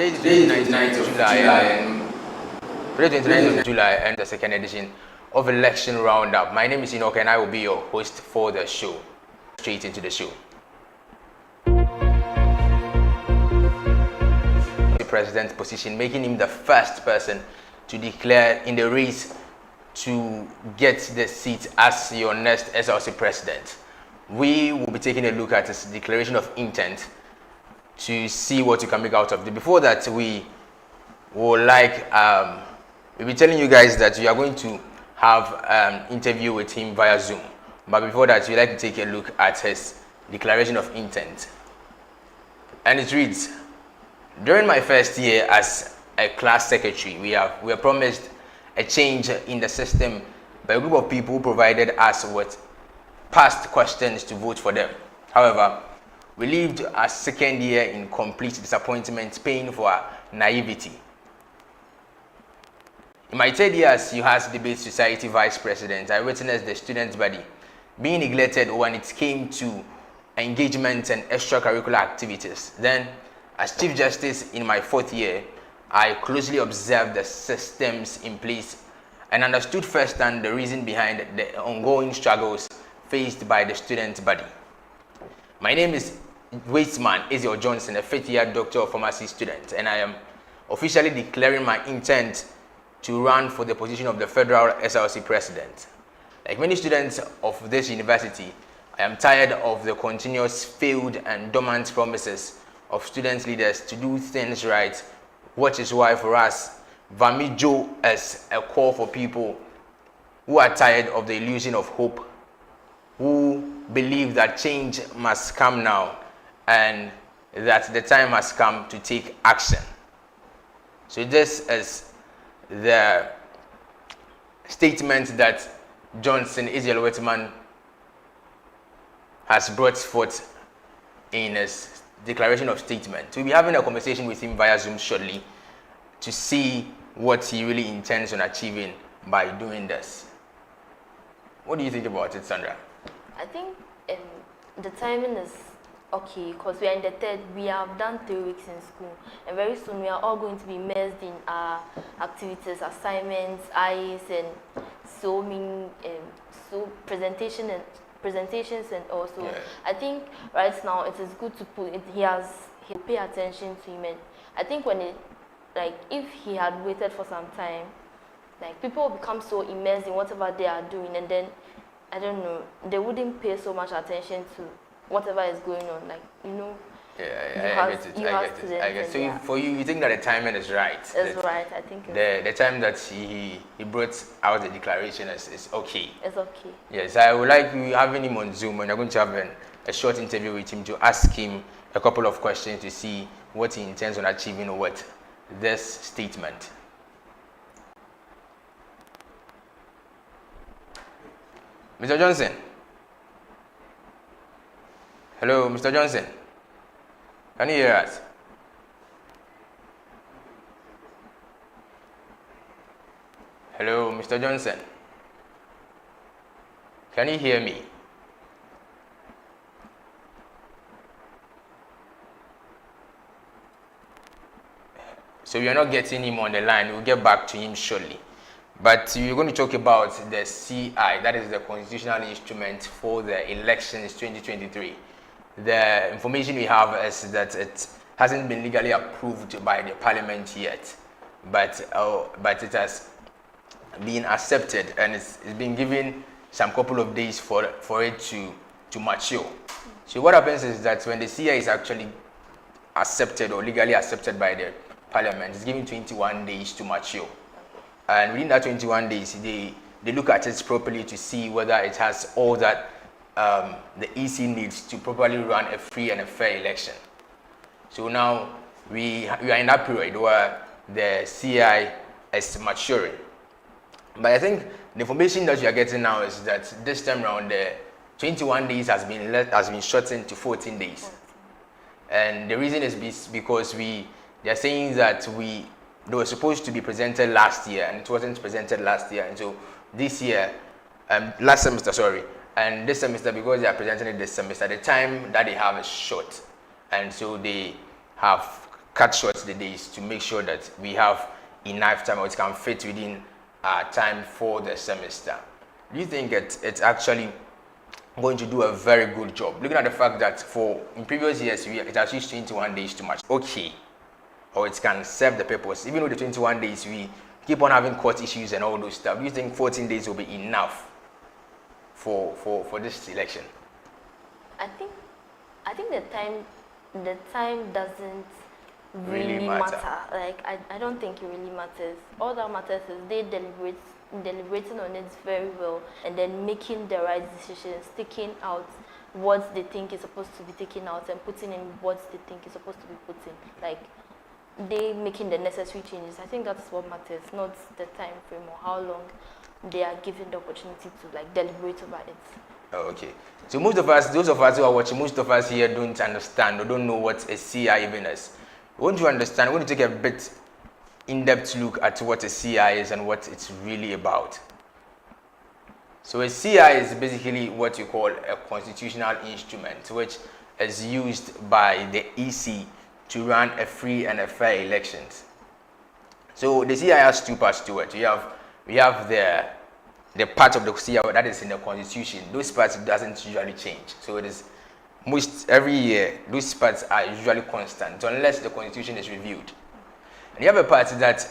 Today is the 29th of July and the second edition of Election Roundup. My name is Enoch and I will be your host for the show. Straight into the show. The president's position, making him the first person to declare in the race to get the seat as your next SRC president. We will be taking a look at his declaration of intent to see what you can make out of it. Before that, we will we'll be telling you guys that we are going to have an interview with him via Zoom. But before that, we'd like to take a look at his declaration of intent. And it reads, during my first year as a class secretary, we were promised a change in the system by a group of people who provided us with past questions to vote for them. However, we lived our second year in complete disappointment, paying for our naivety. In my third year as UHAS Base Society Vice President, I witnessed the students' body being neglected when it came to engagement and extracurricular activities. Then, as Chief Justice in my fourth year, I closely observed the systems in place and understood firsthand the reason behind the ongoing struggles faced by the student body. My name is Eziel Johnson, a fifth-year Doctor of Pharmacy student, and I am officially declaring my intent to run for the position of the Federal SRC President. Like many students of this university, I am tired of the continuous failed and dormant promises of student leaders to do things right, which is why for us, Vamijo is a call for people who are tired of the illusion of hope, who believe that change must come now and that the time has come to take action. So this is the statement that Eziel Johnson has brought forth in his declaration of statement. We'll be having a conversation with him via Zoom shortly to see what he really intends on achieving by doing this. What do you think about it, Sandra? I think the timing is okay because we are in the third. We have done 3 weeks in school, and very soon we are all going to be immersed in our activities, assignments, IEs, and so presentations, and also I think right now it is good to put it. He'll pay attention to him, and I think if he had waited for some time, people will become so immersed in whatever they are doing, and then I don't know, they wouldn't pay so much attention to whatever is going on, Yeah, I get it. So for you think that the timing is right? It's right, I think. The time that he brought out the declaration is okay. It's okay. Yes, I would like you having him on Zoom, and I'm going to have a short interview with him to ask him a couple of questions to see what he intends on achieving with this statement. Mr. Johnson. Hello, Mr. Johnson. Can you hear us? Hello, Mr. Johnson. Can you hear me? So we are not getting him on the line. We'll get back to him shortly. But we're going to talk about the CI, that is the constitutional instrument for the elections 2023. The information we have is that it hasn't been legally approved by the parliament yet, but it has been accepted, and it's been given some couple of days for it to mature. So what happens is that when the CI is actually accepted or legally accepted by the parliament, it's given 21 days to mature. And within that 21 days, they look at it properly to see whether it has all that the EC needs to properly run a free and a fair election. So now we are in that period where the CI is maturing. But I think the information that you are getting now is that this time around the 21 days has been shortened to 14 days. And the reason is because they are saying that they were supposed to be presented last year, and it wasn't presented last year. And so this year, last semester, sorry, and this semester, because they are presenting it this semester, the time that they have is short. And so they have cut short the days to make sure that we have enough time, or it can fit within our time for the semester. Do you think it's actually going to do a very good job? Looking at the fact that in previous years it has used 21 days too much. Okay, or it can serve the purpose. Even with the 21 days, we keep on having court issues and all those stuff. Do you think 14 days will be enough for this election? I think the time doesn't really matter. Like I don't think it really matters. All that matters is they deliberating on it very well, and then making the right decisions, taking out what they think is supposed to be taken out and putting in what they think is supposed to be put in. Like they making the necessary changes. I think that's what matters, not the time frame or how long they are given the opportunity to like deliberate about it. Oh, okay. So most of us, those of us who are watching, most of us here don't understand or don't know what a CI even is. We want to understand, we want to take a bit in-depth look at what a CI is and what it's really about. So a CI is basically what you call a constitutional instrument, which is used by the EC to run a free and a fair elections. So the CI has two parts to it. We have the part of the CI that is in the constitution. Those parts doesn't usually change. So it is every year those parts are usually constant unless the constitution is reviewed. And you have a part that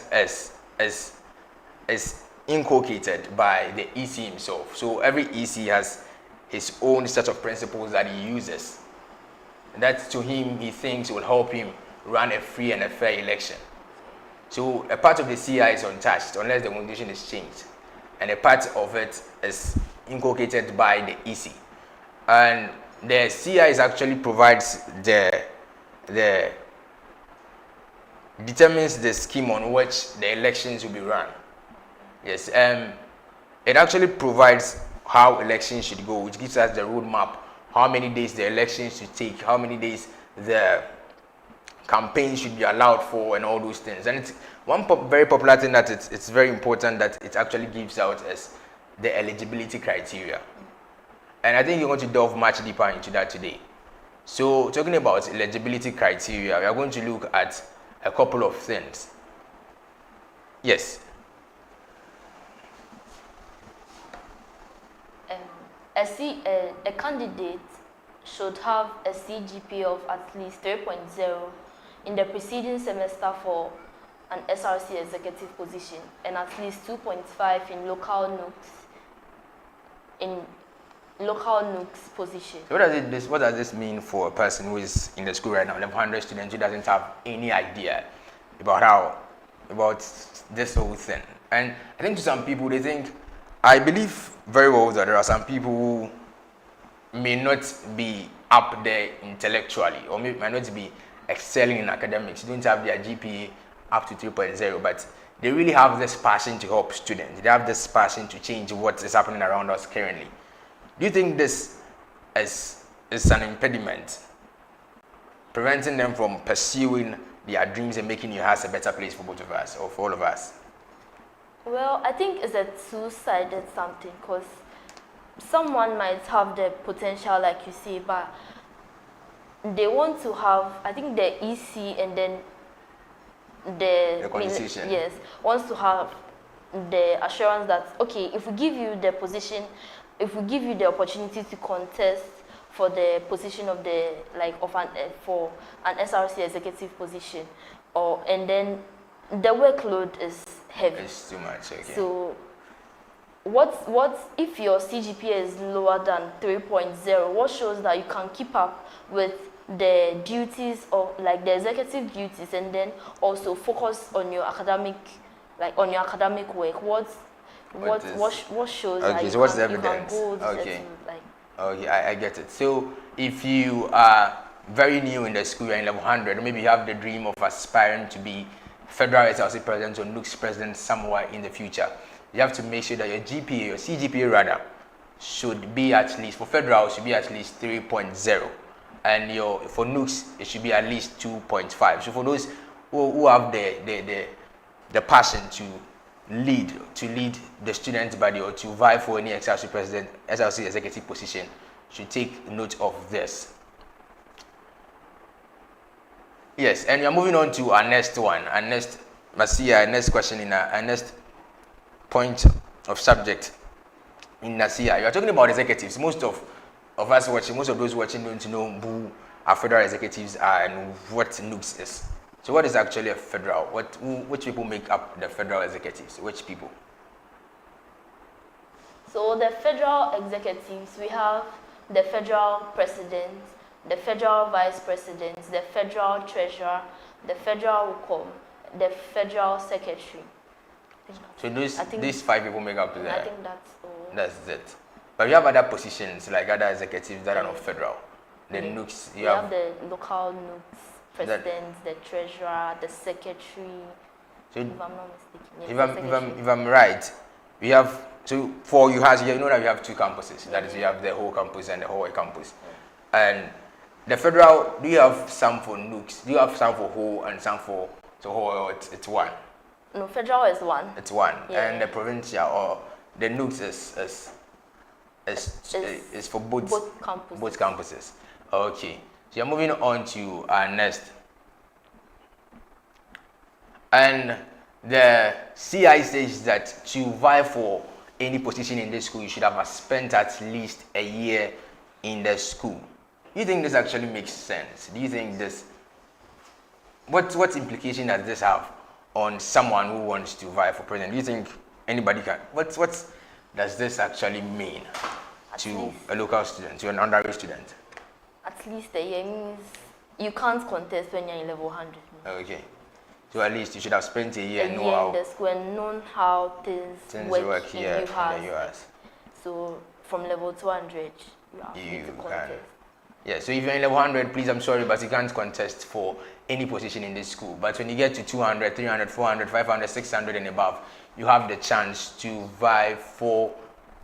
is inculcated by the EC himself. So every EC has his own set of principles that he uses. And that to him, he thinks will help him run a free and a fair election. So a part of the CI is untouched unless the constitution is changed. And a part of it is inculcated by the EC. And the CI actually provides determines the scheme on which the elections will be run. Yes, it actually provides how elections should go, which gives us the roadmap, how many days the elections should take, how many days the campaign should be allowed for, and all those things. And it's one very popular thing that it's very important that it actually gives out is the eligibility criteria. And I think you're going to delve much deeper into that today. So talking about eligibility criteria, we are going to look at a couple of things. Yes. A candidate should have a CGPA of at least 3.0 in the preceding semester for an SRC executive position, and at least 2.5 in local NUCs position. So what does this mean for a person who is in the school right now, 1,100 students, who doesn't have any idea about this whole thing? And I think to some people, I believe very well that there are some people who may not be up there intellectually, or might not be excelling in academics, don't have their GPA up to 3.0, but they really have this passion to help students. They have this passion to change what is happening around us currently. Do you think this is an impediment, preventing them from pursuing their dreams and making UHAS a better place for both of us, or for all of us? Well, I think it's a two-sided something, because someone might have the potential, like you say, but they want to have, I think the EC and then the constitution, yes, wants to have the assurance that, okay, if we give you the position, if we give you the opportunity to contest for the position of for an SRC executive position, and then the workload is heavy. It's too much. Okay. So what if your CGPA is lower than 3.0? What shows that you can keep up with the duties of the executive duties, and then also focus on your academic work? What shows that you what's the evidence? Okay. Okay, I get it. So if you are very new in the school, you're in level 100, maybe you have the dream of aspiring to be Federal SRC President or NUCS President somewhere in the future, you have to make sure that your GPA, your CGPA rather, should be at least, for Federal, should be at least 3.0. And for NUCS, it should be at least 2.5. So for those who have the passion to lead the student body or to vie for any SRC executive position, should take note of this. Yes, and we are moving on to our next one, our next question in our next point of subject in Nasia. You are talking about executives. Most of us watching, most of those watching don't know who our federal executives are and what NUCS is. So what is actually a federal? Which people make up the federal executives? Which people? So the federal executives, we have the federal president, the federal vice president, the federal treasurer, the federal WUCOM, the federal secretary. So these 5 people make up the... I think that's all. That's it. But you have other positions, like other executives that are not federal. The NUCS, you have the local NUCS president, the treasurer, the secretary, so if I'm not mistaken. If I'm right, we have... So for UHAS, you know that we have 2 campuses. That is, you have the whole campus and the whole campus. And the federal, do you have some for NUCS? Do you have some for whole and some for whole? It's one. No, federal is one. It's one. Yeah. And the provincial or the NUCS is for both campuses. Both campuses. Okay. So you're moving on to our next. And the CI says that to vie for any position in the school, you should have spent at least a year in the school. Do you think this actually makes sense? Do you think this... What implication does this have on someone who wants to vie for president? Do you think anybody can... What does this actually mean to a local student, to an underage student? At least a year means you can't contest when you're in level 100. Okay. So at least you should have spent a year in the school and known how things work here in the UHAS. So from level 200, you have to contest. Yeah, so if you're in level 100, please, I'm sorry, but you can't contest for any position in this school. But when you get to 200, 300, 400, 500, 600 and above, you have the chance to vie for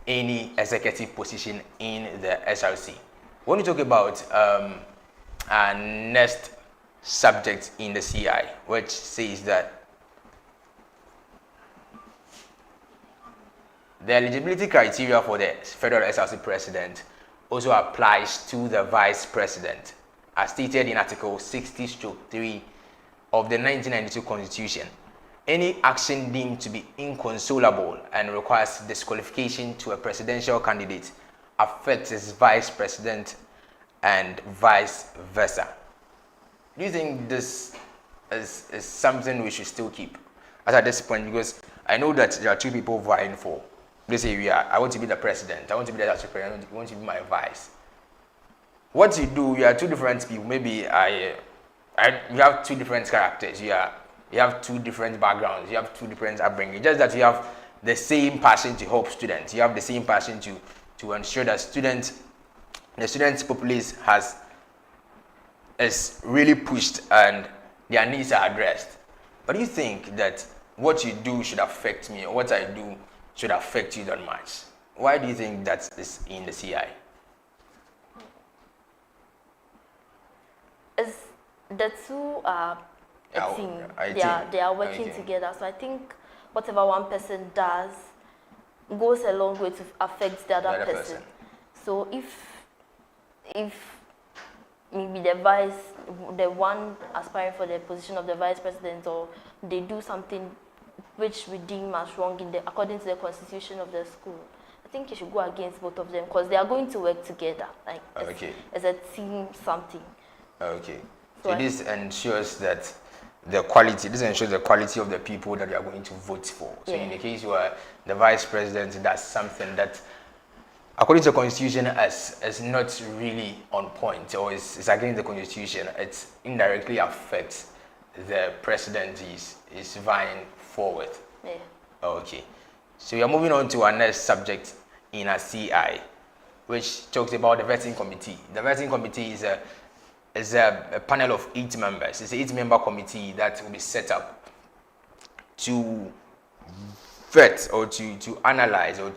any executive position in the SRC. When we talk about our next subject in the CI, which says that the eligibility criteria for the Federal SRC President also applies to the Vice President, as stated in Article 60/3 of the 1992 Constitution. Any action deemed to be inconsolable and requires disqualification to a presidential candidate affects his Vice President and vice versa. Do you think this is something we should still keep at this point? Because I know that there are 2 people vying for this area. I want to be the president. I want to be the SRC president. I want to be my vice. What you do, you are 2 different people. Maybe you have 2 different characters. You have 2 different backgrounds. You have 2 different upbringing. Just that you have the same passion to help students. You have the same passion to ensure that the students' populace is really pushed and their needs are addressed. But do you think that what you do should affect me, or what I do should affect you that much? Why do you think that is in the CI? As the 2 are a team. They are working together. So I think whatever one person does goes a long way to affect the other person. So if maybe the one aspiring for the position of the vice president, or they do something which we deem as wrong according to the constitution of the school, I think you should go against both of them, because they are going to work together, like as a team something. Okay. So this ensures that the quality of the people that you are going to vote for. So in the case where the vice president does something that, according to the constitution, is not really on point, or is against the constitution, it indirectly affects the president is vying forward. Yeah. Okay. So we are moving on to our next subject in our CI, which talks about the vetting committee. The vetting committee is a panel of 8 members. It's an 8-member committee that will be set up to vet or to analyze or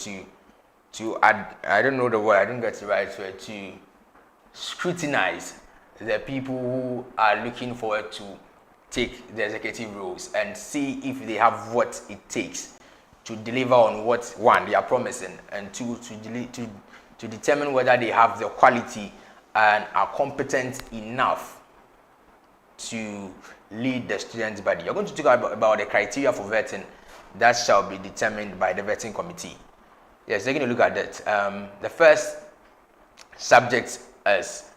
I don't know the word, I don't get the right word, to scrutinize the people who are looking forward to take the executive roles and see if they have what it takes to deliver on what, 1, they are promising, and 2, to determine whether they have the quality and are competent enough to lead the student body. You're going to talk about the criteria for vetting that shall be determined by the vetting committee. Yes, taking a look at that. The first subject is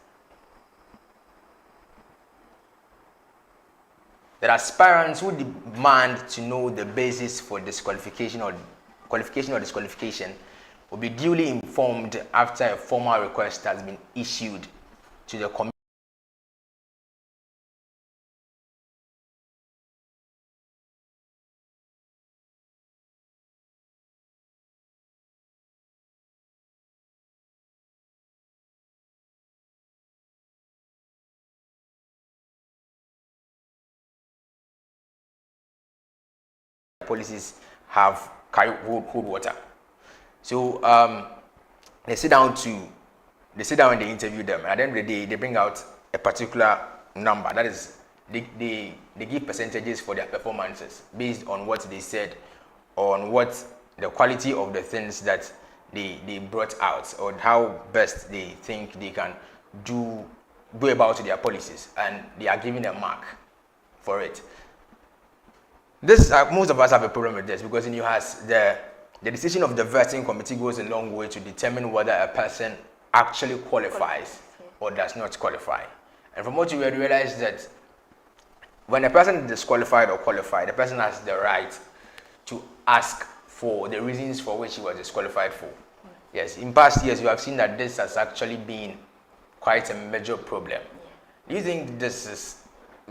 that aspirants who demand to know the basis for disqualification or qualification or disqualification will be duly informed after a formal request has been issued to the committee. Policies have hold water. So they sit down and they interview them. At the end of the day, they bring out a particular number. That is, they give percentages for their performances based on what they said, on what the quality of the things that they brought out, or how best they think they can go about their policies, and they are giving a mark for it. This most of us have a problem with this, because in UHAS, the decision of the vetting committee goes a long way to determine whether a person actually qualifies or does not qualify. And from what you realize that when a person is disqualified or qualified, the person has the right to ask for the reasons for which he was disqualified for. Yes, in past years, you have seen that this has actually been quite a major problem. Do you think this is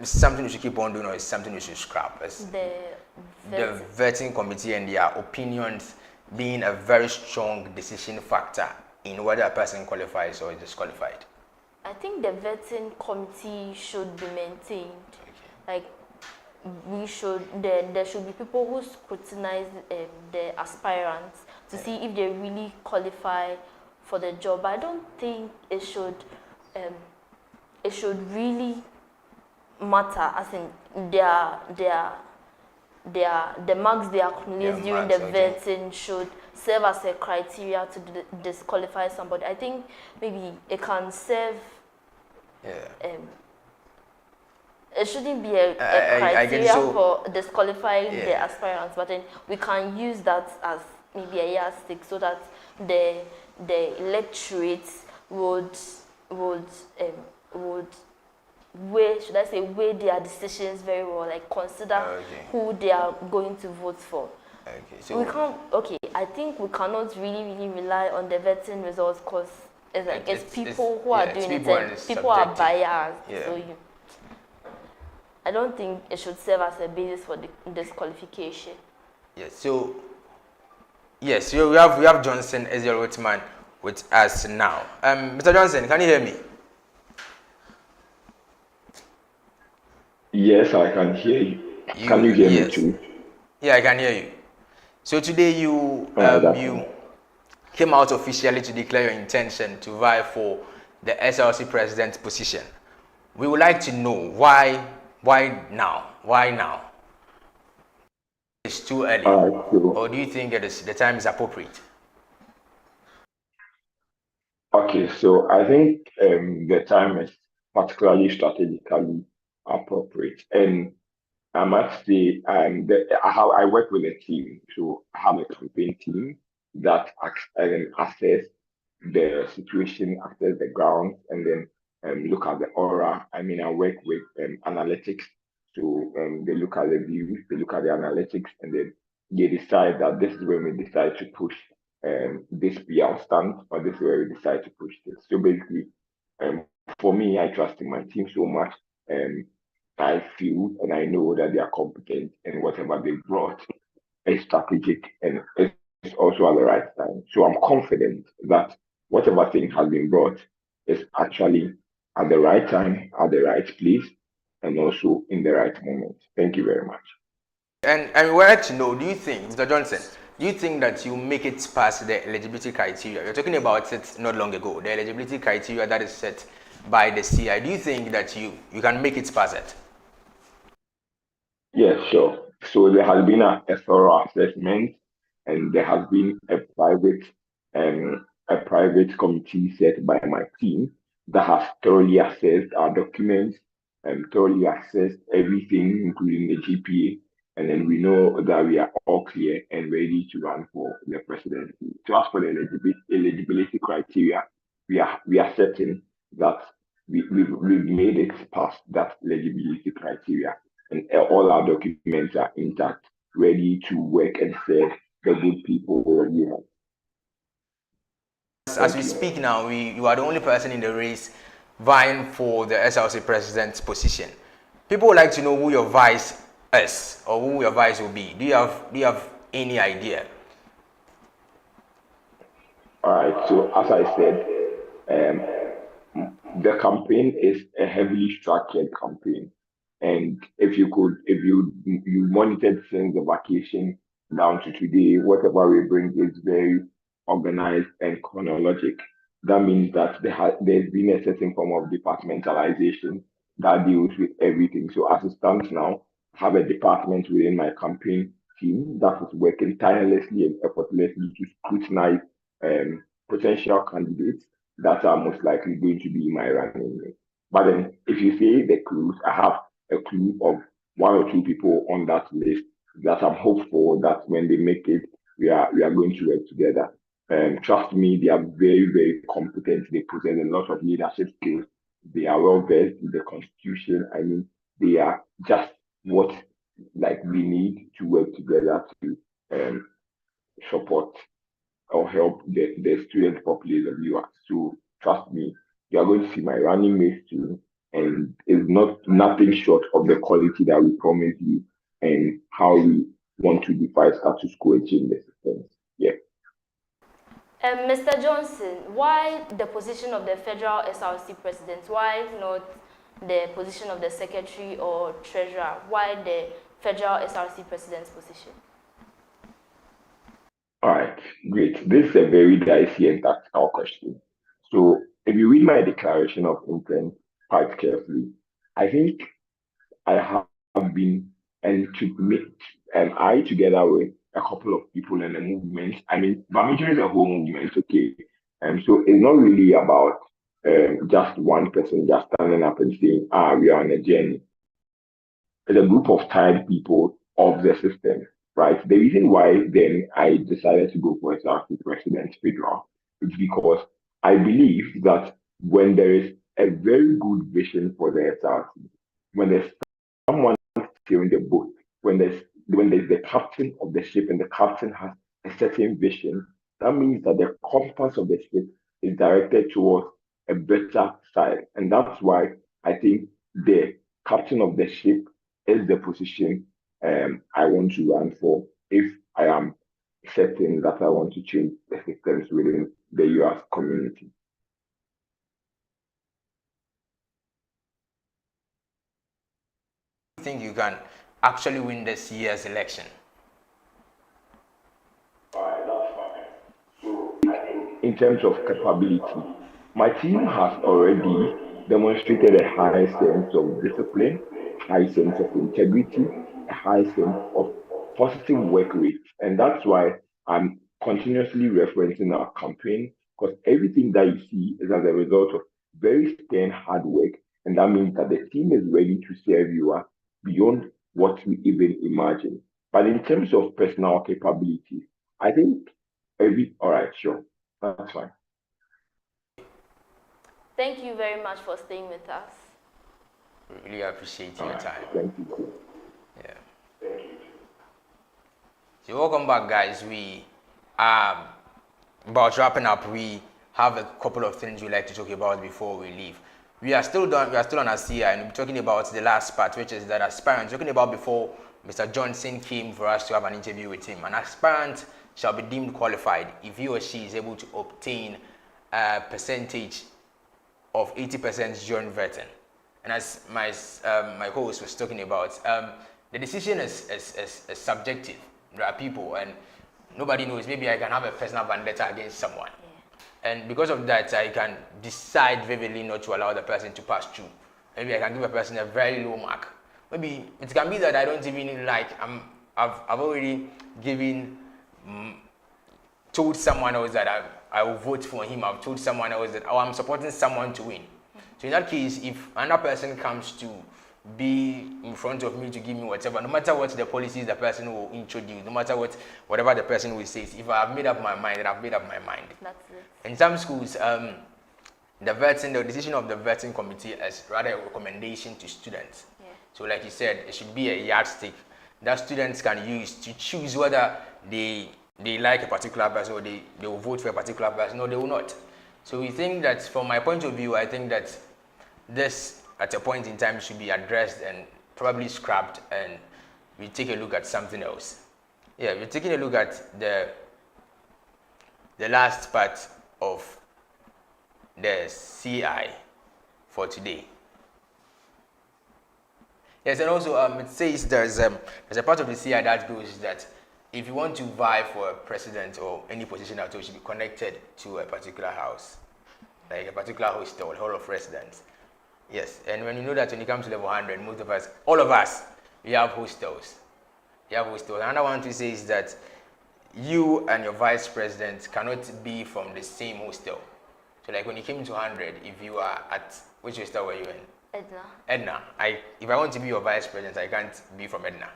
something we should keep on doing, or is something we should scrap? The vetting committee and their opinions being a very strong decision factor in whether a person qualifies or is disqualified. I think the vetting committee should be maintained. Like, there should be people who scrutinize the aspirants to see if they really qualify for the job. I don't think it should really matter, as in the marks they accumulate during the vetting should serve as a criteria to disqualify somebody. I think maybe it can serve. It shouldn't be a criteria for disqualifying the aspirants, but then we can use that as maybe a yardstick so that the electorate would weigh their decisions very well, like consider who they are going to vote for. So I think we cannot really rely on the vetting results, because it's people who are doing it, and people are biased. So I don't think it should serve as a basis for the disqualification. Yes. So we have Johnson, Eziel Johnson with us now. Mr. Johnson, can you hear me? Yes, I can hear you. Can you hear me too? Yeah, I can hear you. So today you came out officially to declare your intention to vie for the SRC President position. We would like to know why now? Why now? It's too early, or do you think the time is appropriate? Okay, so I think the time is particularly strategically appropriate, and I must say I work with a team, so I have a campaign team that assess the situation, assess the ground, and then look at the aura. I mean, I work with analytics, so they look at the views, they look at the analytics, and then they decide that this is when we decide to push this PR stunt, or this is where we decide to push this. So basically, for me, I trust in my team so much. I feel and I know that they are competent, and whatever they brought is strategic and it's also at the right time. So I'm confident that whatever thing has been brought is actually at the right time, at the right place, and also in the right moment. Thank you very much. And we wanted to know, do you think, Mr. Johnson, do you think that you make it past the eligibility criteria? You're talking about it not long ago, the eligibility criteria that is set by the CI. Do you think that you can make it past it? Yes, sure. So there has been a thorough assessment, and there has been a private committee set by my team that has thoroughly assessed our documents, thoroughly assessed everything, including the GPA, and then we know that we are all clear and ready to run for the presidency. To ask for the eligibility criteria, we are certain that we've made it past that eligibility criteria, and all our documents are intact, ready to work and serve the good people of UHAS. As we speak now, you are the only person in the race vying for the SRC President's position. People would like to know who your vice is or who your vice will be. Do you have any idea? All right. So as I said, the campaign is a heavily structured campaign, and if you monitored since the vacation down to today, whatever we bring is very organized and chronologic. That means that there's been a certain form of departmentalization that deals with everything. So as it stands now, I have a department within my campaign team that is working tirelessly and effortlessly to scrutinize potential candidates that are most likely going to be my running mate. But then, if you say the clues, I have a clue of one or two people on that list that I'm hopeful that when they make it, we are going to work together. Trust me, they are very, very competent. They possess a lot of leadership skills. They are well versed in the constitution. I mean, they are just what we need to work together to support or help the student populace of UHAS. So trust me, you are going to see my running mates too, and it's nothing short of the quality that we promise you and how we want to defy status quo and change the systems. Yeah. Mr. Johnson, why the position of the Federal SRC President? Why not the position of the Secretary or Treasurer? Why the Federal SRC President's position? All right, great. This is a very dicey and tactical question. So, if you read my declaration of intent quite carefully, I think I have been, and I together with a couple of people in the movement. I mean, Bamidra is a whole movement, okay? And so it's not really about just one person just standing up and saying, we are on a journey. It's a group of tired people of the system, right? The reason why then I decided to go for SRC President Federal is because I believe that when there is a very good vision for the SRC, when there's someone steering the boat, when there's the captain of the ship and the captain has a certain vision, that means that the compass of the ship is directed towards a better side. And that's why I think the captain of the ship is the position I want to run for if I am certain that I want to change the systems within the UHAS community. I think you can actually win this year's election? Alright, that's fine. So I think in terms of capability, my team has already demonstrated a high sense of discipline, high sense of integrity, a high sense of positive work rate. And that's why I'm continuously referencing our campaign, because everything that you see is as a result of very stern hard work. And that means that the team is ready to serve you beyond what we even imagine. But in terms of personal capabilities, I think all right, sure, that's fine. Thank you very much for staying with us. Really appreciate your time. Thank you. Yeah. Thank you. So welcome back, guys. We are about wrapping up. We have a couple of things we'd like to talk about before we leave. We are still on ASEA, and we're talking about the last part, which is that aspirant. Talking about before Mr. Johnson came for us to have an interview with him. An aspirant shall be deemed qualified if he or she is able to obtain a percentage of 80% joint vetting. And as my host was talking about, the decision is subjective. There are people, and nobody knows. Maybe I can have a personal vendetta against someone. Yeah. And because of that, I can decide vividly not to allow the person to pass through. Maybe I can give a person a very low mark. Maybe it can be that I don't even like, I've already told someone else that I will vote for him. I've told someone else that I'm supporting someone to win. So in that case, if another person comes to be in front of me to give me whatever, no matter what the policies the person will introduce, no matter whatever the person will say, if I have made up my mind, then I've made up my mind. That's it. In some schools, the decision of the vetting committee is rather a recommendation to students. Yeah. So like you said, it should be a yardstick that students can use to choose whether they like a particular person or they will vote for a particular person or they will not. So we think that, from my point of view, I think that this at a point in time should be addressed and probably scrapped, and we take a look at something else. Yeah, we're taking a look at the last part of the CI for today. Yes, and also it says there's a part of the CI that goes that if you want to vie for a president or any position at all, you should be connected to a particular house, like a particular hostel or hall of residence. Yes, and when you know that when it comes to level 100, most of us, all of us, we have hostels. You have hostels. Another one to say is that you and your vice president cannot be from the same hostel. So like when you came to 100, if you are at, which hostel were you in? Edna. If I want to be your vice president, I can't be from Edna.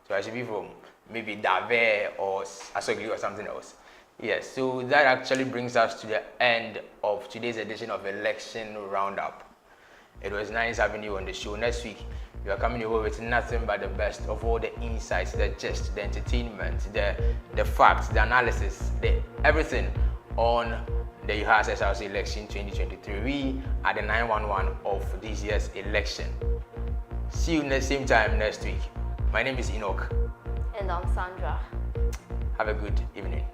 So I should be from maybe Dave or Asogli or something else. Yes, so that actually brings us to the end of today's edition of Election Roundup. It was nice having you on the show. Next week, you are coming away with nothing but the best of all the insights, the gist, the entertainment, the facts, the analysis, everything on the UHAS SRC election 2023. We are the 911 of this year's election. See you the same time next week. My name is Enoch. And I'm Sandra. Have a good evening.